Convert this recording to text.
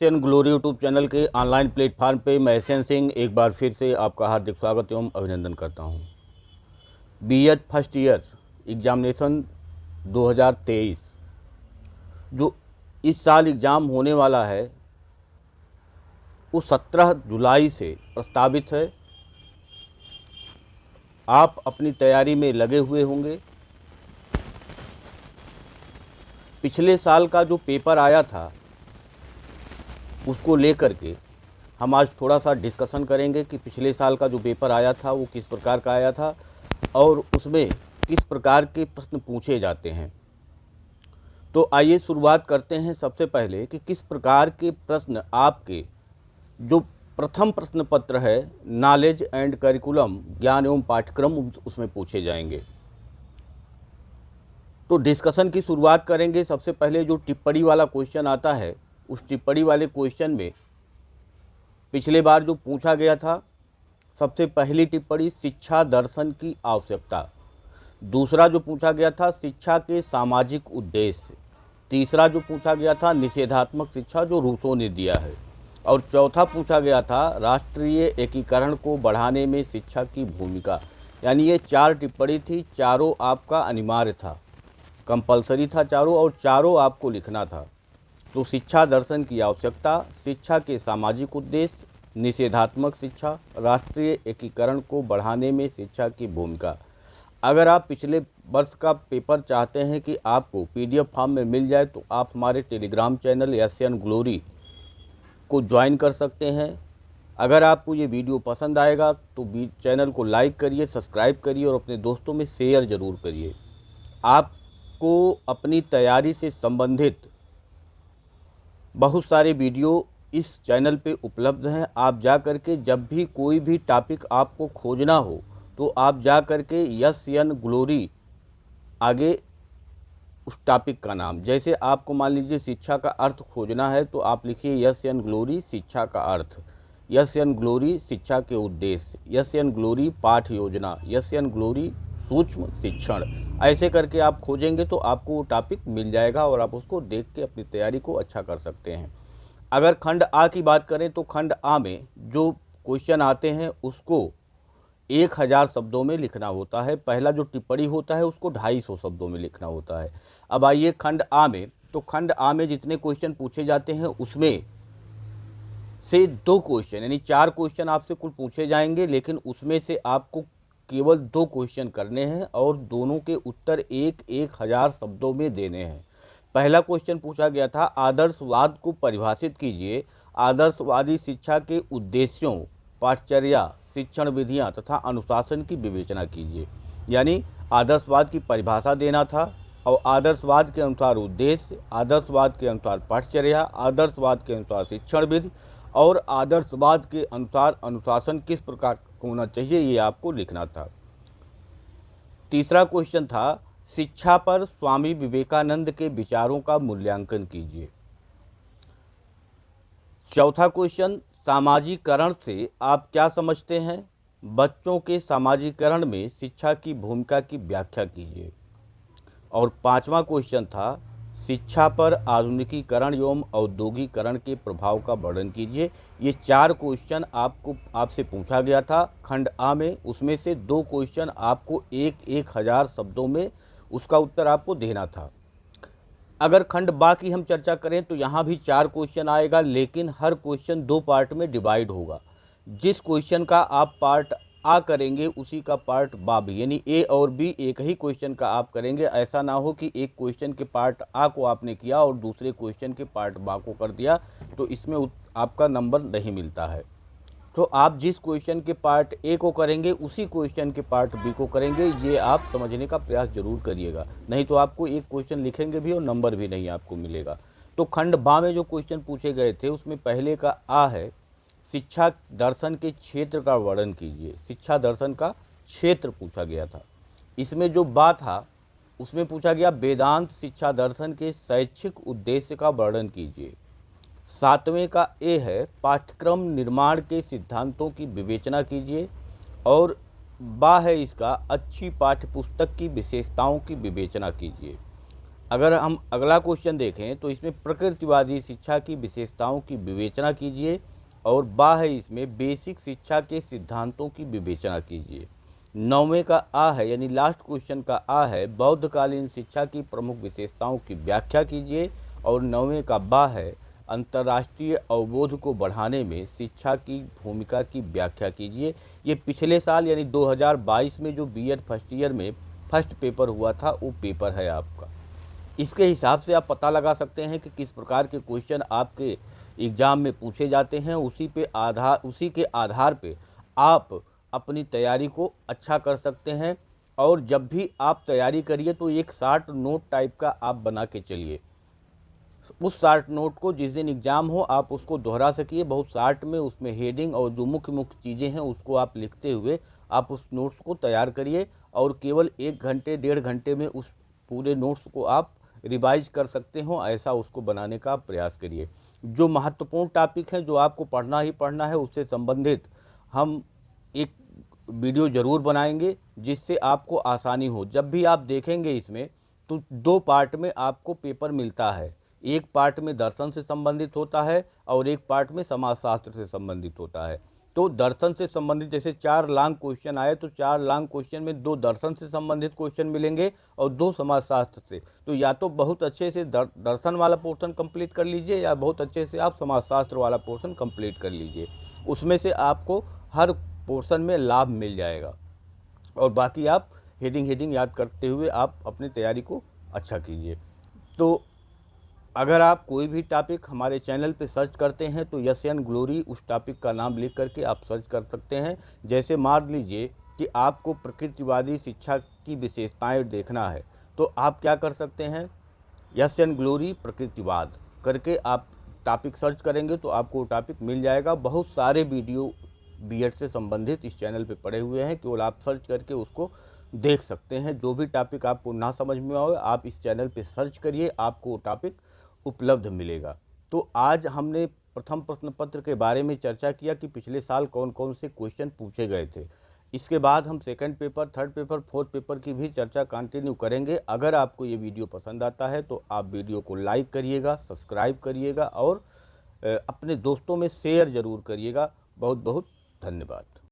Asian glory YouTube channel के online platform पे मैं एशियन सिंह एक बार फिर से आपका हार्दिक स्वागत एवं अभिनंदन करता हूं। बीएड फर्स्ट ईयर एग्जामिनेशन 2023 जो इस साल एग्ज़ाम होने वाला है वो 17 जुलाई से प्रस्तावित है। आप अपनी तैयारी में लगे हुए होंगे। पिछले साल का जो पेपर आया था उसको लेकर के हम आज थोड़ा सा डिस्कशन करेंगे कि पिछले साल का जो पेपर आया था वो किस प्रकार का आया था और उसमें किस प्रकार के प्रश्न पूछे जाते हैं। तो आइए शुरुआत करते हैं सबसे पहले कि किस प्रकार के प्रश्न आपके जो प्रथम प्रश्न पत्र है नॉलेज एंड करिकुलम ज्ञान एवं पाठ्यक्रम उसमें पूछे जाएंगे। तो डिस्कशन की शुरुआत करेंगे। सबसे पहले जो टिप्पणी वाला क्वेश्चन आता है उस टिप्पणी वाले क्वेश्चन में पिछले बार जो पूछा गया था, सबसे पहली टिप्पणी शिक्षा दर्शन की आवश्यकता। दूसरा जो पूछा गया था शिक्षा के सामाजिक उद्देश्य। तीसरा जो पूछा गया था निषेधात्मक शिक्षा जो रूसो ने दिया है। और चौथा पूछा गया था राष्ट्रीय एकीकरण को बढ़ाने में शिक्षा की भूमिका। यानी ये 4 टिप्पणी थी, चारों आपका अनिवार्य था, कंपलसरी था चारों, और चारों आपको लिखना था। तो शिक्षा दर्शन की आवश्यकता, शिक्षा के सामाजिक उद्देश्य, निषेधात्मक शिक्षा, राष्ट्रीय एकीकरण को बढ़ाने में शिक्षा की भूमिका। अगर आप पिछले वर्ष का पेपर चाहते हैं कि आपको पीडीएफ फॉर्म में मिल जाए तो आप हमारे टेलीग्राम चैनल एशियन ग्लोरी को ज्वाइन कर सकते हैं। अगर आपको ये वीडियो पसंद आएगा तो चैनल को लाइक करिए, सब्सक्राइब करिए और अपने दोस्तों में शेयर ज़रूर करिए। आपको अपनी तैयारी से संबंधित बहुत सारे वीडियो इस चैनल पे उपलब्ध हैं। आप जा कर के जब भी कोई भी टॉपिक आपको खोजना हो तो आप जा कर के एशियन ग्लोरी आगे उस टॉपिक का नाम, जैसे आपको मान लीजिए शिक्षा का अर्थ खोजना है तो आप लिखिए एशियन ग्लोरी शिक्षा का अर्थ, एशियन ग्लोरी शिक्षा के उद्देश्य, एशियन ग्लोरी पाठ योजना, एशियन ग्लोरी सूक्ष्म शिक्षण। ऐसे करके आप खोजेंगे तो आपको वो टॉपिक मिल जाएगा और आप उसको देख के अपनी तैयारी को अच्छा कर सकते हैं। अगर खंड आ की बात करें तो खंड आ में जो क्वेश्चन आते हैं उसको 1000 शब्दों में लिखना होता है। पहला जो टिप्पणी होता है उसको 250 शब्दों में लिखना होता है। अब आइए खंड आ में, तो खंड आ में जितने क्वेश्चन पूछे जाते हैं उसमें से 2 क्वेश्चन यानी 4 क्वेश्चन आपसे कुल पूछे जाएंगे, लेकिन उसमें से आपको केवल 2 क्वेश्चन करने हैं और दोनों के उत्तर 1000 शब्दों में देने हैं। पहला क्वेश्चन पूछा गया था आदर्शवाद को परिभाषित कीजिए, आदर्शवादी शिक्षा के उद्देश्यों, पाठचर्या, शिक्षण विधियां तथा अनुशासन की विवेचना कीजिए। यानी आदर्शवाद की परिभाषा देना था और आदर्शवाद के अनुसार उद्देश्य, आदर्शवाद के अनुसार पाठचर्या, आदर्शवाद के अनुसार शिक्षण विधि और आदर्शवाद के अनुसार अनुशासन किस प्रकार होना चाहिए ये आपको लिखना था। तीसरा क्वेश्चन था शिक्षा पर स्वामी विवेकानंद के विचारों का मूल्यांकन कीजिए। चौथा क्वेश्चन सामाजिकरण से आप क्या समझते हैं, बच्चों के सामाजिकरण में शिक्षा की भूमिका की व्याख्या कीजिए। और पांचवा क्वेश्चन था शिक्षा पर आधुनिकीकरण एवं औद्योगिकरण के प्रभाव का वर्णन कीजिए। ये 4 क्वेश्चन आपसे पूछा गया था खंड आ में। उसमें से 2 क्वेश्चन आपको 1000 शब्दों में उसका उत्तर आपको देना था। अगर खंड बा की हम चर्चा करें तो यहाँ भी 4 क्वेश्चन आएगा, लेकिन हर क्वेश्चन 2 पार्ट में डिवाइड होगा। जिस क्वेश्चन का आप पार्ट आ करेंगे उसी का पार्ट बा भी, यानी ए और बी एक ही क्वेश्चन का आप करेंगे। ऐसा ना हो कि एक क्वेश्चन के पार्ट आ को आपने किया और दूसरे क्वेश्चन के पार्ट बा को कर दिया, तो इसमें आपका नंबर नहीं मिलता है। तो आप जिस क्वेश्चन के पार्ट ए को करेंगे उसी क्वेश्चन के पार्ट बी को करेंगे। ये आप समझने का प्रयास जरूर करिएगा, नहीं तो आपको एक क्वेश्चन लिखेंगे भी और नंबर भी नहीं आपको मिलेगा। तो खंड बा में जो क्वेश्चन पूछे गए थे उसमें पहले का आ है शिक्षा दर्शन के क्षेत्र का वर्णन कीजिए। शिक्षा दर्शन का क्षेत्र पूछा गया था। इसमें जो बा था उसमें पूछा गया वेदांत शिक्षा दर्शन के शैक्षिक उद्देश्य का वर्णन कीजिए। 7वें का ए है पाठ्यक्रम निर्माण के सिद्धांतों की विवेचना कीजिए। और बा है इसका अच्छी पाठ्यपुस्तक की विशेषताओं की विवेचना कीजिए। अगर हम अगला क्वेश्चन देखें तो इसमें प्रकृतिवादी शिक्षा की विशेषताओं की विवेचना कीजिए, और बा है इसमें बेसिक शिक्षा के सिद्धांतों की विवेचना कीजिए। 9वें का आ है, यानी लास्ट क्वेश्चन का आ है, बौद्धकालीन शिक्षा की प्रमुख विशेषताओं की व्याख्या कीजिए, और 9वें का बा है, अंतर्राष्ट्रीय अवबोध को बढ़ाने में शिक्षा की भूमिका की व्याख्या कीजिए। ये पिछले साल यानी 2022 में जो बीएड फर्स्ट ईयर में फर्स्ट पेपर हुआ था वो पेपर है आपका। इसके हिसाब से आप पता लगा सकते हैं कि किस प्रकार के क्वेश्चन आपके एग्ज़ाम में पूछे जाते हैं। उसी के आधार पे आप अपनी तैयारी को अच्छा कर सकते हैं। और जब भी आप तैयारी करिए तो एक शार्ट नोट टाइप का आप बना के चलिए। उस शार्ट नोट को जिस दिन एग्ज़ाम हो आप उसको दोहरा सकिए बहुत शार्ट में, उसमें हेडिंग और जो मुख्य मुख्य चीज़ें हैं उसको आप लिखते हुए आप उस नोट्स को तैयार करिए, और केवल 1 घंटे 1.5 घंटे में उस पूरे नोट्स को आप रिवाइज कर सकते हो, ऐसा उसको बनाने का प्रयास करिए। जो महत्वपूर्ण टॉपिक है जो आपको पढ़ना ही पढ़ना है उससे संबंधित हम एक वीडियो ज़रूर बनाएंगे जिससे आपको आसानी हो। जब भी आप देखेंगे इसमें तो 2 पार्ट में आपको पेपर मिलता है। एक पार्ट में दर्शन से संबंधित होता है और एक पार्ट में समाजशास्त्र से संबंधित होता है। तो दर्शन से संबंधित जैसे 4 लॉन्ग क्वेश्चन आए तो 4 लॉन्ग क्वेश्चन में 2 दर्शन से संबंधित क्वेश्चन मिलेंगे और 2 समाजशास्त्र से। तो या तो बहुत अच्छे से दर्शन वाला पोर्शन कंप्लीट कर लीजिए या बहुत अच्छे से आप समाजशास्त्र वाला पोर्शन कंप्लीट कर लीजिए। उसमें से आपको हर पोर्शन में लाभ मिल जाएगा, और बाकी आप हेडिंग याद करते हुए आप अपनी तैयारी को अच्छा कीजिए। तो अगर आप कोई भी टॉपिक हमारे चैनल पे सर्च करते हैं तो यस एन ग्लोरी उस टॉपिक का नाम लिख करके आप सर्च कर सकते हैं। जैसे मान लीजिए कि आपको प्रकृतिवादी शिक्षा की विशेषताएं देखना है तो आप क्या कर सकते हैं, यस एन ग्लोरी प्रकृतिवाद करके आप टॉपिक सर्च करेंगे तो आपको टॉपिक मिल जाएगा। बहुत सारे वीडियो बीएड से संबंधित इस चैनल पे पड़े हुए हैं, केवल आप सर्च करके उसको देख सकते हैं। जो भी टॉपिक आपको ना समझ में आए आप इस चैनल पे सर्च करिए, आपको टॉपिक उपलब्ध मिलेगा। तो आज हमने प्रथम प्रश्न पत्र के बारे में चर्चा किया कि पिछले साल कौन कौन से क्वेश्चन पूछे गए थे। इसके बाद हम second paper, third paper, fourth paper की भी चर्चा कंटिन्यू करेंगे। अगर आपको ये वीडियो पसंद आता है तो आप वीडियो को लाइक करिएगा, सब्सक्राइब करिएगा और अपने दोस्तों में शेयर ज़रूर करिएगा। बहुत बहुत धन्यवाद।